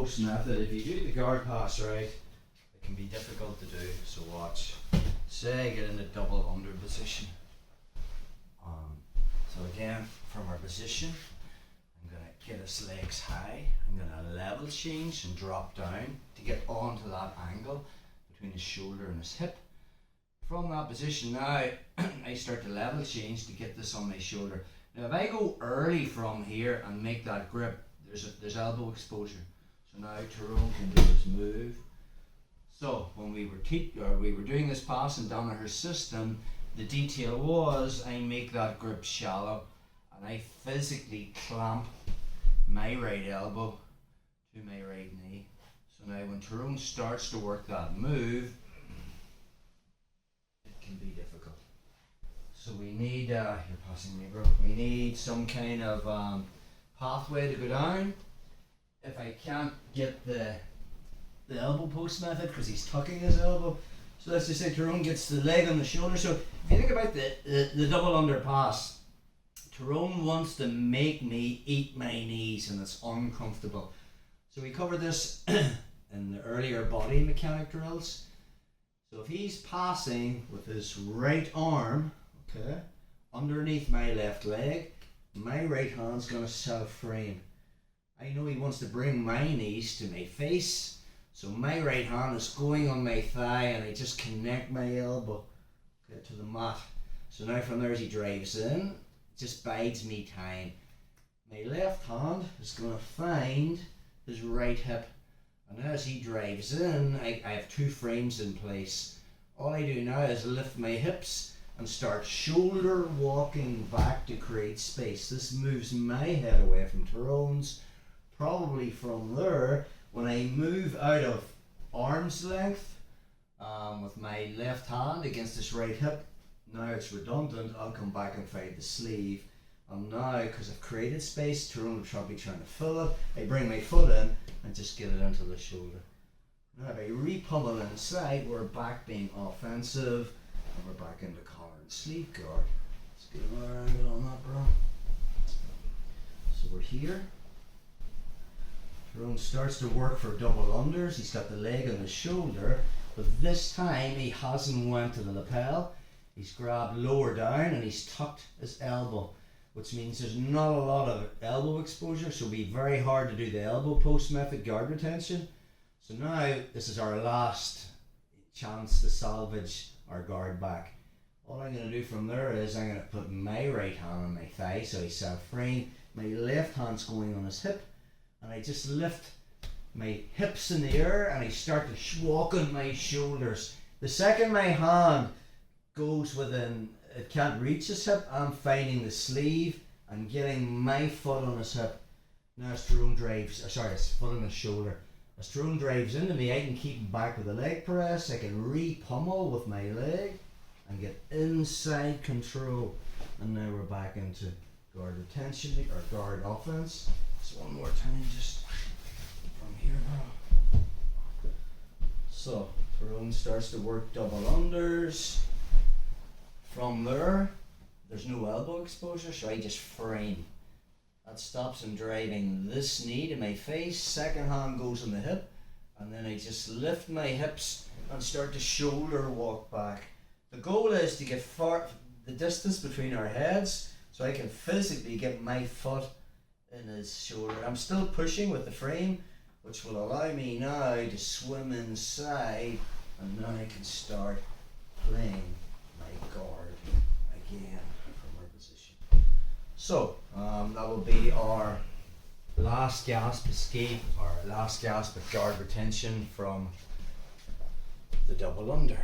post method, if you do the guard pass right, it can be difficult to do. So watch. Say I get in a double under position. So again, from our position, I'm going to get his legs high. I'm going to level change and drop down to get onto that angle between his shoulder and his hip. From that position now, I start to level change to get this on my shoulder. Now if I go early from here and make that grip, there's elbow exposure. So now Tyrone can do his move. So when we were doing this pass in Danaher's system, the detail was I make that grip shallow and I physically clamp my right elbow to my right knee. So now when Tyrone starts to work that move, it can be difficult. So we need, you're passing me bro, we need some kind of pathway to go down. If I can't get the elbow post method because he's tucking his elbow, so let's just say Tyrone gets the leg on the shoulder. So if you think about the double under pass, Tyrone wants to make me eat my knees and it's uncomfortable. So we covered this in the earlier body mechanic drills. So if he's passing with his right arm, okay, underneath my left leg, my right hand's going to self-frame. I know he wants to bring my knees to my face. So my right hand is going on my thigh and I just connect my elbow to the mat. So now from there as he drives in, it just bides me time. My left hand is going to find his right hip. And as he drives in, I have two frames in place. All I do now is lift my hips and start shoulder walking back to create space. This moves my head away from Tyrone's. Probably from there, when I move out of arm's length with my left hand against this right hip, now it's redundant, I'll come back and find the sleeve. And now, because I've created space, Tyrone will probably trying to fill it, I bring my foot in and just get it into the shoulder. Now if I re-pummel inside, we're back being offensive and we're back into collar and sleeve guard. Let's get another angle on that, bro. So we're here. Tyrone starts to work for double unders. He's got the leg on the shoulder, but this time he hasn't went to the lapel. He's grabbed lower down and he's tucked his elbow, which means there's not a lot of elbow exposure, so it'll be very hard to do the elbow post method guard retention. So now this is our last chance to salvage our guard back. All I'm going to do from there is I'm going to put my right hand on my thigh so he's self-frame. My left hand's going on his hip. And I just lift my hips in the air and I start to walk on my shoulders. The second my hand goes within, it can't reach his hip, I'm finding the sleeve and getting my foot on his hip. Now as Tyrone drives, his foot on his shoulder. As Tyrone drives into me, I can keep him back with a leg press. I can re-pummel with my leg and get inside control. And now we're back into guard retention or guard offense. So one more time, just from here, bro. So Tyrone starts to work double unders. From there, there's no elbow exposure, so I just frame. That stops him driving this knee to my face. Second hand goes on the hip, and then I just lift my hips and start to shoulder walk back. The goal is to get the distance between our heads, so I can physically get my foot in his shoulder. I'm still pushing with the frame, which will allow me now to swim inside, and now I can start playing my guard again from our position. So that will be our last gasp escape, our last gasp of guard retention from the double under.